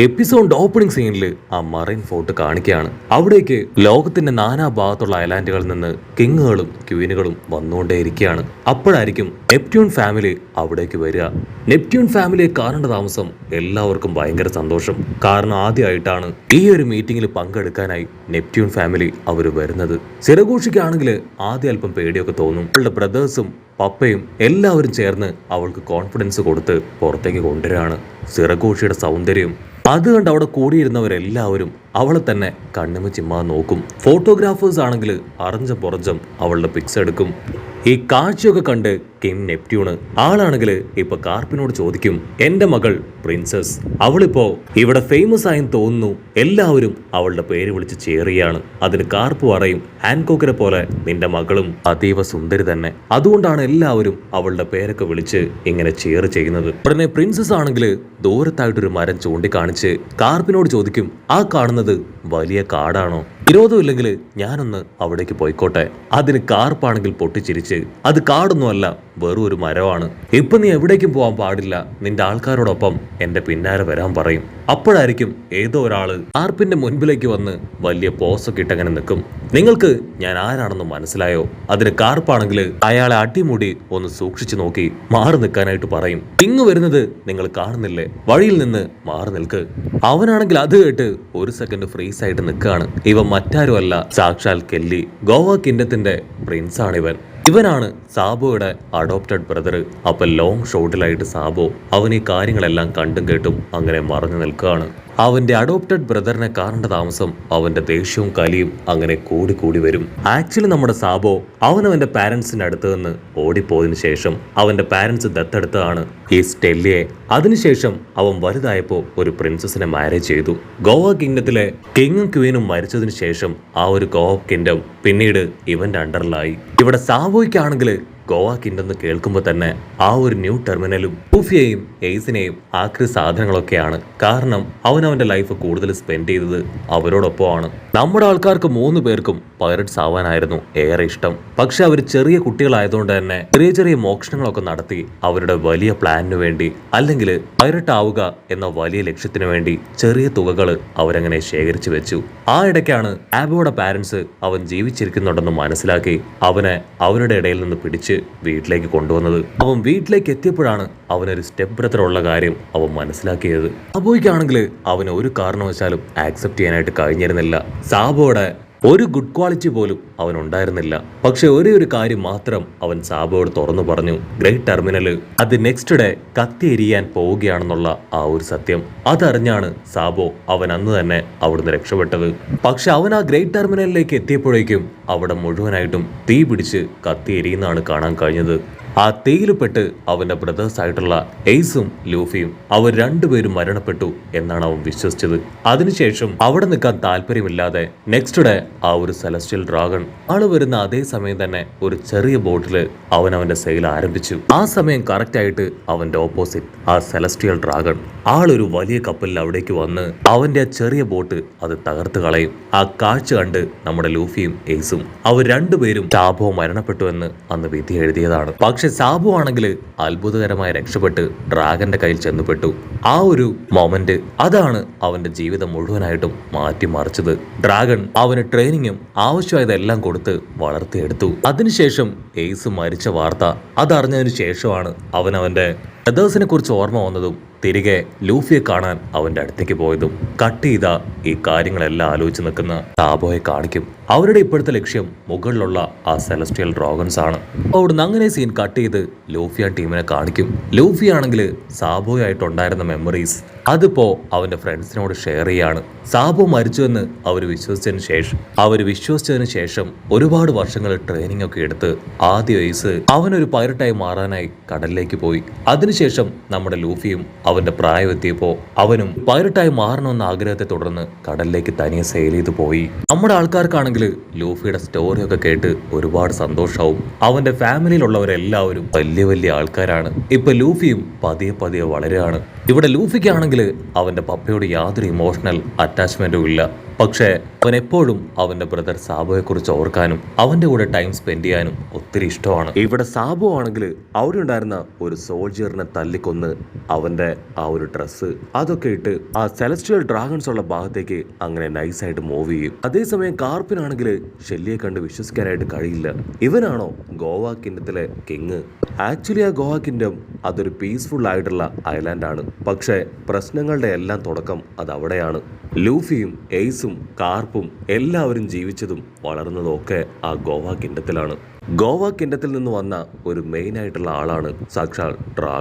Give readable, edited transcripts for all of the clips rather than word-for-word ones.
Episode opening സീനിൽ ആ marine fort കാണിക്കുകയാണ്. അവിടേക്ക് ലോകത്തിന്റെ നാനാ ഭാഗത്തുള്ള ഐലാൻഡുകളിൽ നിന്ന് കിങ്ങുകളും ക്വീനുകളും വന്നുകൊണ്ടേയിരിക്കുകയാണ്. അപ്പോഴായിരിക്കും നെപ്റ്റ്യൂൺ ഫാമിലി അവിടേക്ക് വരിക. നെപ്റ്റ്യൂൺ ഫാമിലിയെ കാണേണ്ട താമസം എല്ലാവർക്കും ഭയങ്കര സന്തോഷം. കാരണം ആദ്യമായിട്ടാണ് ഈ ഒരു മീറ്റിംഗിൽ പങ്കെടുക്കാനായി നെപ്റ്റ്യൂൺ ഫാമിലി അവർ വരുന്നത്. സിറഗോഷിക്കാണെങ്കിൽ ആദ്യം അല്പം പേടിയൊക്കെ തോന്നും. അവളുടെ ബ്രദേഴ്സും പപ്പയും എല്ലാവരും ചേർന്ന് അവൾക്ക് കോൺഫിഡൻസ് കൊടുത്ത് പുറത്തേക്ക് കൊണ്ടുവരികയാണ്. സിറഗോഷിയുടെ സൗന്ദര്യം അത് കണ്ട് അവിടെ കൂടിയിരുന്നവരെല്ലാവരും അവളെ തന്നെ കണ്ണുമ ചിമ്മാൻ നോക്കും. ഫോട്ടോഗ്രാഫേഴ്സ് ആണെങ്കിൽ അറിഞ്ഞ പുറഞ്ഞം അവളുടെ പിക്സ് എടുക്കും. ഈ കാഴ്ചയൊക്കെ കണ്ട് കിങ് നെപ്റ്റ്യൂണ് ആളാണെങ്കിൽ ഇപ്പൊ കാർപ്പിനോട് ചോദിക്കും, എന്റെ മകൾ പ്രിൻസസ്, അവളിപ്പോ ഇവിടെ ഫേമസ് ആയെന്ന് തോന്നുന്നു. എല്ലാവരും അവളുടെ പേര് വിളിച്ച് ചേറിയാണ്. അതിന് കാർപ്പ് പറയും, ഹാൻകോക്കിനെ പോലെ നിന്റെ മകളും അതീവ സുന്ദരി തന്നെ, അതുകൊണ്ടാണ് എല്ലാവരും അവളുടെ പേരൊക്കെ വിളിച്ച് ഇങ്ങനെ ചേറ് ചെയ്യുന്നത്. ഉടനെ പ്രിൻസസ് ആണെങ്കിൽ ദൂരത്തായിട്ടൊരു മരം ചൂണ്ടിക്കാണിച്ച് കാർപ്പിനോട് ചോദിക്കും, ആ കാണുന്നത് വലിയ കാടാണോ? വിരോധമില്ലെങ്കിൽ ഞാനൊന്ന് അവിടേക്ക് പോയിക്കോട്ടെ. അതിന് കാർപ്പാണെങ്കിൽ പൊട്ടിച്ചിരിച്ച്, അത് കാടൊന്നുമല്ല, വെറും ഒരു മരമാണ്. ഇപ്പൊ നീ എവിടേക്കും പോകാൻ പാടില്ല, നിന്റെ ആൾക്കാരോടൊപ്പം എന്റെ പിന്നാലെ വരാൻ പറയും. അപ്പോഴായിരിക്കും ഏതോ ഒരാള് കാർപ്പിന്റെ മുൻപിലേക്ക് വന്ന് വലിയ പോസൊക്കെ ഇട്ടങ്ങനെ നിൽക്കും. നിങ്ങൾക്ക് ഞാൻ ആരാണെന്ന് മനസ്സിലായോ? അതിന് കാർപ്പാണെങ്കിൽ അയാളെ അടിമുടി ഒന്ന് സൂക്ഷിച്ചു നോക്കി മാറി നിൽക്കാനായിട്ട് പറയും. ഇങ്ങ് വരുന്നത് നിങ്ങൾ കാണുന്നില്ലേ, വഴിയിൽ നിന്ന് മാറി നിൽക്ക്. അവനാണെങ്കിൽ അത് കേട്ട് ഒരു സെക്കൻഡ് ഫ്രീസ് ആയിട്ട് നിൽക്കുകയാണ്. ഇവ മറ്റാരുമല്ല, സാക്ഷാൽ കെല്ലി, ഗോവ കിൻഡത്തിന്റെ പ്രിൻസ് ആണ് ഇവൻ. ഇവനാണ് സാബോയുടെ അഡോപ്റ്റഡ് ബ്രദർ. അപ്പൊ ലോങ് ഷോട്ടിലായിട്ട് സാബോ അവൻ ഈ കാര്യങ്ങളെല്ലാം കണ്ടും കേട്ടും അങ്ങനെ മറഞ്ഞു നിൽക്കുകയാണ്. അവന്റെ അഡോപ്റ്റഡ് ബ്രദറിനെ കാണേണ്ട താമസം അവന്റെ ദേഷ്യവും കലിയും അങ്ങനെ കൂടി കൂടി വരും. ആക്ച്വലി നമ്മുടെ സാബോ അവന്റെ പാരന്റ്സിന്റെ അടുത്ത് നിന്ന് ഓടിപ്പോയതിനു ശേഷം അവന്റെ പാരന്റ്സ് ദത്തെടുത്തതാണ് ഈ സ്റ്റെല്ലിയെ. അതിനുശേഷം അവൻ വലുതായപ്പോ ഒരു പ്രിൻസസിനെ മാരേജ് ചെയ്തു. ഗോവ കിങ്ഡത്തിലെ കിങ്ങും ക്വീനും മരിച്ചതിന് ശേഷം ആ ഒരു ഗോവ കിങ്ഡം പിന്നീട് ഇവന്റെ അണ്ടറിലായി. ഇവിടെ സാബോയ്ക്കാണെങ്കിൽ ഗോവ കിൻഡെന്ന് കേൾക്കുമ്പോൾ തന്നെ ആ ഒരു ന്യൂ ടെർമിനലും ലൂഫിയെയും എയ്സിനെയും ആക്രി സാധനങ്ങളൊക്കെയാണ്. കാരണം അവന്റെ ലൈഫ് കൂടുതൽ സ്പെൻഡ് ചെയ്തത് അവരോടൊപ്പമാണ്. നമ്മുടെ ആൾക്കാർക്ക് 3 പേർക്കും പൈററ്റ്സ് ആവാനായിരുന്നു ഏറെ ഇഷ്ടം. പക്ഷെ അവർ ചെറിയ കുട്ടികളായതുകൊണ്ട് തന്നെ ചെറിയ ചെറിയ മോഷണങ്ങളൊക്കെ നടത്തി അവരുടെ വലിയ പ്ലാനിന് വേണ്ടി, അല്ലെങ്കിൽ പൈററ്റ് ആവുക എന്ന വലിയ ലക്ഷ്യത്തിന് വേണ്ടി ചെറിയ തുകകൾ അവരങ്ങനെ ശേഖരിച്ചു വെച്ചു. ആ ഇടയ്ക്കാണ് ആബോയുടെ പാരന്റ്സ് അവൻ ജീവിച്ചിരിക്കുന്നുണ്ടെന്ന് മനസ്സിലാക്കി അവനെ അവരുടെ ഇടയിൽ നിന്ന് പിടിച്ച് വീട്ടിലേക്ക് കൊണ്ടുവന്നത്. അവൻ വീട്ടിലേക്ക് എത്തിയപ്പോഴാണ് അവനൊരു സ്റ്റെപ്പ് ബ്രദർ ഉള്ള കാര്യം അവൻ മനസ്സിലാക്കിയത്. സാബോയ്ക്കാണെങ്കിൽ അവന് ഒരു കാരണവശാലും ആക്സെപ്റ്റ് ചെയ്യാനായിട്ട് കഴിഞ്ഞിരുന്നില്ല. സാബോയുടെ ഒരു ഗുഡ് ക്വാളിറ്റി പോലും അവൻ ഉണ്ടായിരുന്നില്ല. പക്ഷെ ഒരേ ഒരു കാര്യം മാത്രം അവൻ സാബോയോട് തുറന്നു പറഞ്ഞു, ഗ്രേറ്റ് ടെർമിനല് അത് നെക്സ്റ്റ് ഡേ കത്തിയെരിയാൻ പോവുകയാണെന്നുള്ള ആ ഒരു സത്യം. അതറിഞ്ഞാണ് സാബോ അവൻ അന്ന് തന്നെ അവിടുന്ന് രക്ഷപ്പെട്ടത്. പക്ഷെ അവൻ ആ ഗ്രേറ്റ് ടെർമിനലിലേക്ക് എത്തിയപ്പോഴേക്കും അവിടെ മുഴുവനായിട്ടും തീ പിടിച്ച് കത്തിയെരിയുന്നതാണ് കാണാൻ കഴിഞ്ഞത്. ആ തീയിൽപ്പെട്ട് അവന്റെ ബ്രദേഴ്സ് ആയിട്ടുള്ള എയ്സും ലൂഫിയും അവർ രണ്ടുപേരും മരണപ്പെട്ടു എന്നാണ് അവൻ വിശ്വസിച്ചത്. അതിനുശേഷം അവിടെ നിൽക്കാൻ താല്പര്യമില്ലാതെ നെക്സ്റ്റ് ഡേ ആ ഒരു സെലസ്റ്റിയൽ ഡ്രാഗൺ ആള് വരുന്ന അതേ സമയം തന്നെ ഒരു ചെറിയ ബോട്ടില് അവന്റെ സെയിൽ ആരംഭിച്ചു. ആ സമയം കറക്റ്റ് ആയിട്ട് അവന്റെ ഓപ്പോസിറ്റ് ആ സെലസ്റ്റിയൽ ഡ്രാഗൺ ആളൊരു വലിയ കപ്പലിൽ അവിടേക്ക് വന്ന് അവന്റെ ആ ചെറിയ ബോട്ട് അത് തകർത്ത് കളയും. ആ കാഴ്ച കണ്ട് നമ്മുടെ ലൂഫിയും എയ്സും അവർ രണ്ടുപേരും സാബോ മരണപ്പെട്ടു എന്ന് അന്ന് വിധി എഴുതിയതാണ്. പക്ഷെ സാബു ആണെങ്കിൽ അത്ഭുതകരമായി രക്ഷപ്പെട്ട് ഡ്രാഗന്റെ കയ്യിൽ ചെന്നുപെട്ടു. ആ ഒരു മൊമെന്റ് അതാണ് അവന്റെ ജീവിതം മുഴുവനായിട്ടും മാറ്റിമറിച്ചത്. ഡ്രാഗൺ അവന് ട്രെയിനിങ്ങും ആവശ്യമായതെല്ലാം കൊടുത്ത് വളർത്തിയെടുത്തു. അതിനുശേഷം എയ്സ് മരിച്ച വാർത്ത അതറിഞ്ഞതിനു ശേഷമാണ് അവന്റെ ബ്രദേഴ്സിനെ കുറിച്ച് ഓർമ്മ വന്നതും തിരികെ ലൂഫിയെ കാണാൻ അവന്റെ അടുത്തേക്ക് പോയതും. കട്ട് ചെയ്ത ഈ കാര്യങ്ങളെല്ലാം ആലോചിച്ച് നിൽക്കുന്ന സാബോയെ കാണിക്കും. അവരുടെ ഇപ്പോഴത്തെ ലക്ഷ്യം മുകളിലുള്ള ആ സെലസ്റ്റിയൽ ഡ്രാഗൺസ് ആണ്. അവിടുന്ന് അങ്ങനെ സീൻ കട്ട് ചെയ്ത് ലൂഫിയ ടീമിനെ കാണിക്കും. ലൂഫി ആണെങ്കിൽ സാബോയായിട്ടുണ്ടായിരുന്ന മെമ്മറീസ് അതിപ്പോ അവന്റെ ഫ്രണ്ട്സിനോട് ഷെയർ ചെയ്യാണ്. സാബോ മരിച്ചുവെന്ന് അവർ വിശ്വസിച്ചതിന് ശേഷം ഒരുപാട് വർഷങ്ങൾ ട്രെയിനിങ് ഒക്കെ എടുത്ത് ആദ്യ വയസ്സ് അവനൊരു പൈററ്റായി മാറാനായി കടലിലേക്ക് പോയി. അതിനുശേഷം നമ്മുടെ ലൂഫിയും അവന്റെ പ്രായം എത്തിയപ്പോ അവനും പൈററ്റായി മാറണമെന്ന ആഗ്രഹത്തെ തുടർന്ന് കടലിലേക്ക് തനിയെ സെയിൽ ചെയ്ത് പോയി. നമ്മുടെ ആൾക്കാർക്കാണെങ്കിൽ ലൂഫിയുടെ സ്റ്റോറിയൊക്കെ കേട്ട് ഒരുപാട് സന്തോഷവും. അവന്റെ ഫാമിലിയിലുള്ളവരെല്ലാവരും വലിയ വലിയ ആൾക്കാരാണ്. ഇപ്പൊ ലൂഫിയും പതിയെ പതിയെ വളരുകയാണ്. ഇവിടെ ലൂഫിക്കാണെങ്കിൽ അവന്റെ പപ്പയോട് യാതൊരു ഇമോഷണൽ അറ്റാച്ച്മെന്റും ഇല്ല. പക്ഷേ അവൻ എപ്പോഴും അവന്റെ ബ്രദർ സാബുയെ കുറിച്ച് ഓർക്കാനും അവന്റെ കൂടെ ടൈം സ്പെൻഡ് ചെയ്യാനും ഒത്തിരി ഇഷ്ടമാണ്. ഇവിടെ സാബു ആണെങ്കിൽ അവിടെ ഉണ്ടായിരുന്ന ഒരു സോൾജിയറിനെ തല്ലിക്കൊന്ന് അവന്റെ ആ ഒരു ഡ്രസ്സ് അതൊക്കെ ഇട്ട് ആ സെലസ്റ്റിയൽ ഡ്രാഗൺസ് ഉള്ള ഭാഗത്തേക്ക് അങ്ങനെ നൈസായിട്ട് മൂവ് ചെയ്യും. അതേസമയം കാർപ്പിനാണെങ്കിൽ ഷെല്ലിയെ കണ്ട് വിശ്വസിക്കാനായിട്ട് കഴിയില്ല. ഇവനാണോ ഗോവ കിൻഡത്തിലെ കിങ്? ആക്ച്വലി ആ ഗോവ കിൻഡം അതൊരു പീസ്ഫുൾ ആയിട്ടുള്ള ഐലാൻഡ് ആണ്. പക്ഷേ പ്രശ്നങ്ങളുടെ എല്ലാം തുടക്കം അത് അവിടെയാണ്. ലൂഫിയും എയ്സും കാർപ്പും എല്ലാവരും ജീവിച്ചതും വളർന്നതും ഒക്കെ ആ ഗോവ കിൻഡത്തിലാണ്. ഗോവ കിൻഡത്തിൽ നിന്ന് വന്ന ഒരു മെയിൻ ആയിട്ടുള്ള ആളാണ് സാക്ഷാൽ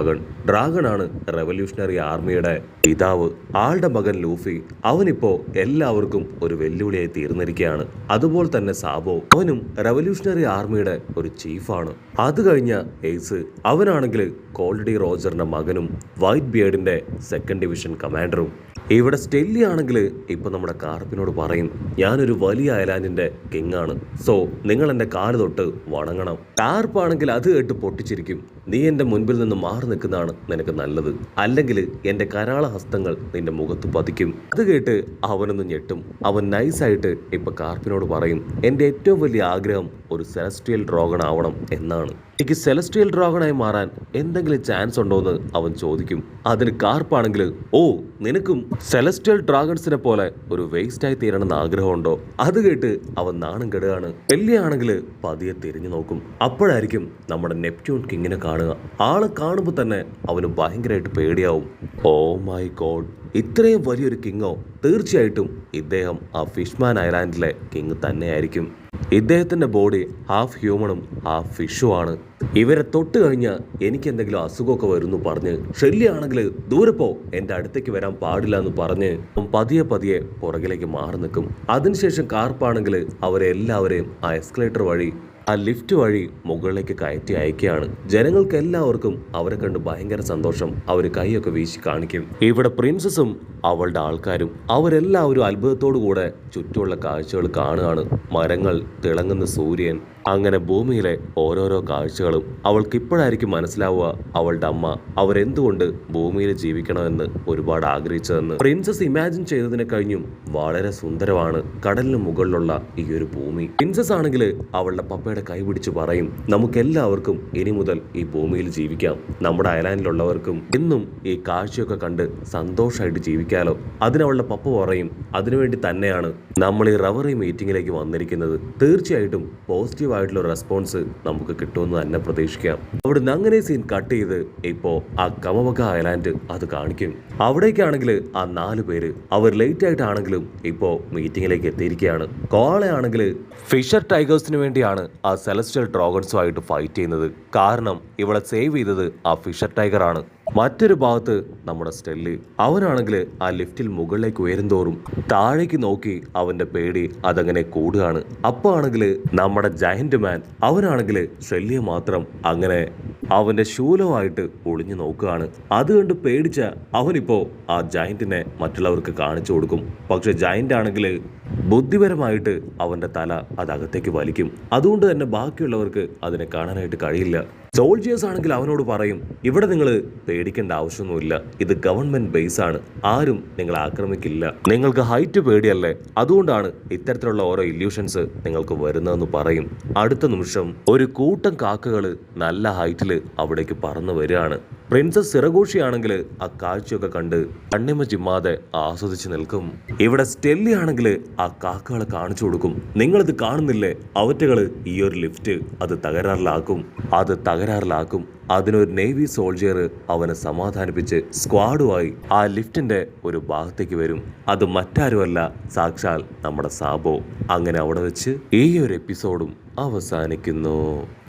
ഡ്രാഗൺ ആണ് റെവല്യൂഷണറി ആർമിയുടെ പിതാവ്. ആളുടെ മകൻ ലൂഫി അവനിപ്പോ എല്ലാവർക്കും ഒരു വെല്ലുവിളിയായി തീർന്നിരിക്കുകയാണ്. അതുപോലെ തന്നെ സാബോ അവനും റെവല്യൂഷണറി ആർമിയുടെ ഒരു ചീഫാണ്. അത് കഴിഞ്ഞ എയ്സ് അവനാണെങ്കിൽ കോൾഡി റോജറിന്റെ മകനും വൈറ്റ് ബിയേർഡിന്റെ സെക്കൻഡ് ഡിവിഷൻ കമാൻഡറും. ഇവിടെ സ്റ്റെല്ലി ആണെങ്കിൽ ഇപ്പൊ നമ്മുടെ കാർപ്പിനോട് പറയും, ഞാനൊരു വലിയ ഐലാൻഡിന്റെ കിങ് ആണ്, സോ നിങ്ങൾ എന്റെ കാല് തൊട്ട് വണങ്ങണം. കാർപ്പാണെങ്കിൽ അത് കേട്ട് പൊട്ടിച്ചിരിക്കും. നീ എന്റെ മുൻപിൽ നിന്ന് മാറി നിൽക്കുന്നതാണ് നിനക്ക് നല്ലത്, അല്ലെങ്കിൽ എന്റെ കരാള ഹസ്തങ്ങൾ നിന്റെ മുഖത്ത് പതിക്കും. അത് കേട്ട് അവനൊന്ന് ഞെട്ടും. അവൻ നൈസായിട്ട് ഇപ്പൊ കാർപ്പിനോട് പറയും, എന്റെ ഏറ്റവും വലിയ ആഗ്രഹം ഒരു സെലസ്റ്റിയൽ ഡ്രാഗൺ ആവണം എന്നാണ്. എനിക്ക് സെലസ്റ്റിയൽ ഡ്രാഗണായി മാറാൻ എന്തെങ്കിലും ചാൻസ് ഉണ്ടോ എന്ന് അവൻ ചോദിക്കും. അതിന് കാർപ്പാണെങ്കിൽ, ഓ നിനക്കും സെലസ്റ്റിയൽ ഡ്രാഗൺസിനെ പോലെ ഒരു വേസ്റ്റ് ആയി തീരണമെന്ന് ആഗ്രഹമുണ്ടോ? അത് കേട്ട് അവൻ നാണം കെടുകയാണ്. വെള്ളിയാണെങ്കിൽ പതിയെ തിരിഞ്ഞു നോക്കും. അപ്പോഴായിരിക്കും നമ്മുടെ നെപ്റ്റ്യൂൺ കിങ്ങിനെ കാണുക. ആളെ കാണുമ്പോൾ തന്നെ അവന് ഭയങ്കരമായിട്ട് പേടിയാവും. ഓ മൈ ഗോഡ്, ഇത്രയും വലിയൊരു കിങ്ങോ? തീർച്ചയായിട്ടും ഇദ്ദേഹം ആ ഫിഷ്മാൻ ഐലാൻഡിലെ കിങ് തന്നെയായിരിക്കും. ഇദ്ദേഹത്തിന്റെ ബോഡി ഹാഫ് ഹ്യൂമണും ഹാഫ് ഫിഷും ആണ്. ഇവരെ തൊട്ട് കഴിഞ്ഞാൽ എനിക്ക് എന്തെങ്കിലും അസുഖമൊക്കെ വരുന്നു പറഞ്ഞ് ഷെല്ലിയാണെങ്കിൽ ദൂരെ പോ, എന്റെ അടുത്തേക്ക് വരാൻ പാടില്ല എന്ന് പറഞ്ഞ് പതിയെ പതിയെ പുറകിലേക്ക് മാറി നിൽക്കും. അതിനുശേഷം കാർപ്പാണെങ്കിൽ അവരെ എല്ലാവരെയും ആ എസ്കലേറ്റർ വഴി ആ ലിഫ്റ്റ് വഴി മുകളിലേക്ക് കയറ്റി അയക്കുകയാണ്. ജനങ്ങൾക്ക് എല്ലാവർക്കും അവരെ കണ്ട് ഭയങ്കര സന്തോഷം. അവർ കൈയൊക്കെ വീശി കാണിക്കും. ഇവിടെ പ്രിൻസസും അവളുടെ ആൾക്കാരും അവരെല്ലാവരും അത്ഭുതത്തോടു കൂടെ ചുറ്റുമുള്ള കാഴ്ചകൾ കാണുകയാണ്. മരങ്ങൾ, തിളങ്ങുന്ന സൂര്യൻ, അങ്ങനെ ഭൂമിയിലെ ഓരോരോ കാഴ്ചകളും. അവൾക്ക് ഇപ്പോഴായിരിക്കും മനസ്സിലാവുക അവളുടെ അമ്മ അവരെന്തുകൊണ്ട് ഭൂമിയിൽ ജീവിക്കണമെന്ന് ഒരുപാട് ആഗ്രഹിച്ചതെന്ന്. പ്രിൻസസ് ഇമാജിൻ ചെയ്തതിനെ കഴിഞ്ഞും വളരെ സുന്ദരമാണ് കടലിന് മുകളിലുള്ള ഈ ഒരു ഭൂമി. പ്രിൻസസ് ആണെങ്കിൽ അവളുടെ പപ്പയുടെ കൈ പിടിച്ച് പറയും, നമുക്കെല്ലാവർക്കും ഇനി മുതൽ ഈ ഭൂമിയിൽ ജീവിക്കാം. നമ്മുടെ ഐലാൻഡിലുള്ളവർക്കും എന്നും ഈ കാഴ്ചയൊക്കെ കണ്ട് സന്തോഷമായിട്ട് ജീവിക്കാലോ. അതിനവളുടെ പപ്പ പറയും, അതിനുവേണ്ടി തന്നെയാണ് നമ്മൾ ഈ റവറി മീറ്റിംഗിലേക്ക് വന്നിരിക്കുന്നത്. തീർച്ചയായിട്ടും പോസിറ്റീവ് ആയിട്ടുള്ള റെസ്പോൺസ് നമുക്ക് കിട്ടുമെന്ന് തന്നെ പ്രതീക്ഷിക്കാം. അവിടുന്ന് അങ്ങനെ സീൻ കട്ട് ചെയ്ത് ഇപ്പോ ആ കമവക ഐലാൻഡ് അത് കാണിക്കും. അവിടേക്കാണെങ്കിൽ ആ 4 പേര് അവർ ലേറ്റ് ആയിട്ടാണെങ്കിലും ഇപ്പോ മീറ്റിംഗിലേക്ക് എത്തിയിരിക്കുകയാണ്. കോളയാണെങ്കിൽ ഫിഷർ ടൈഗേഴ്സിന് വേണ്ടിയാണ് ആ സെലസ്റ്റിയൽ ഡ്രാഗൺസുമായിട്ട് ഫൈറ്റ് ചെയ്യുന്നത്. കാരണം ഇവളെ സേവ് ചെയ്തത് ആ ഫിഷർ ടൈഗർ ആണ്. മറ്റൊരു ഭാഗത്ത് നമ്മുടെ സ്റ്റെല്ലി അവനാണെങ്കിൽ ആ ലിഫ്റ്റിൽ മുകളിലേക്ക് ഉയരുന്തോറും താഴേക്ക് നോക്കി അവന്റെ പേടി അതങ്ങനെ കൂടുകയാണ്. അപ്പൊ ആണെങ്കിൽ നമ്മുടെ ജയന്റ് മാൻ അവനാണെങ്കിൽ സ്റ്റെല്ലിയെ മാത്രം അങ്ങനെ അവന്റെ ശൂലമായിട്ട് ഒളിഞ്ഞു നോക്കുകയാണ്. അത് കണ്ട് പേടിച്ച അവനിപ്പോ ആ ജയന്റിനെ മറ്റുള്ളവർക്ക് കാണിച്ചു കൊടുക്കും. പക്ഷെ ജയന്റ് ആണെങ്കിൽ ബുദ്ധിപരമായിട്ട് അവന്റെ തല അതകത്തേക്ക് വലിക്കും. അതുകൊണ്ട് തന്നെ ബാക്കിയുള്ളവർക്ക് അതിനെ കാണാനായിട്ട് കഴിയില്ല. സോൾജിയേഴ്സ് ആണെങ്കിൽ അവനോട് പറയും, ഇവിടെ നിങ്ങൾ പേടിക്കേണ്ട ആവശ്യമൊന്നുമില്ല, ഇത് ഗവൺമെന്റ് ബേസ് ആണ്, ആരും നിങ്ങളെ ആക്രമിക്കില്ല, നിങ്ങൾക്ക് ഹൈറ്റ് പേടിയല്ലേ, അതുകൊണ്ടാണ് ഇത്തരത്തിലുള്ള ഓരോ ഇല്യൂഷൻസ് നിങ്ങൾക്ക് വരുന്നതെന്ന് പറയും. അടുത്ത നിമിഷം ഒരു കൂട്ടം കാക്കകൾ നല്ല ഹൈറ്റിൽ അവിടേക്ക് പറന്നു വരികയാണ്. പ്രിൻസസ് സിറഗോഷി ആണെങ്കിൽ ആ കാഴ്ചയൊക്കെ കണ്ട് കണ്ണിമ ചിമ്മാതെ ആസ്വദിച്ച് നിൽക്കും. ഇവിടെ സ്റ്റെല്ലി ആണെങ്കിൽ ആ കാക്കകളെ കാണിച്ചു കൊടുക്കും, നിങ്ങളിത് കാണുന്നില്ലേ, അവറ്റകള് ഈ ഒരു ലിഫ്റ്റ് അത് തകരാറിലാക്കും. അതിനൊരു നേവി സോൾജിയർ അവനെ സമാധാനിപ്പിച്ച് സ്ക്വാഡുമായി ആ ലിഫ്റ്റിന്റെ ഒരു ഭാഗത്തേക്ക് വരും. അത് മറ്റാരുമല്ല, സാക്ഷാൽ നമ്മുടെ സാബോ. അങ്ങനെ അവിടെ വെച്ച് ഈ ഒരു എപ്പിസോഡും അവസാനിക്കുന്നു.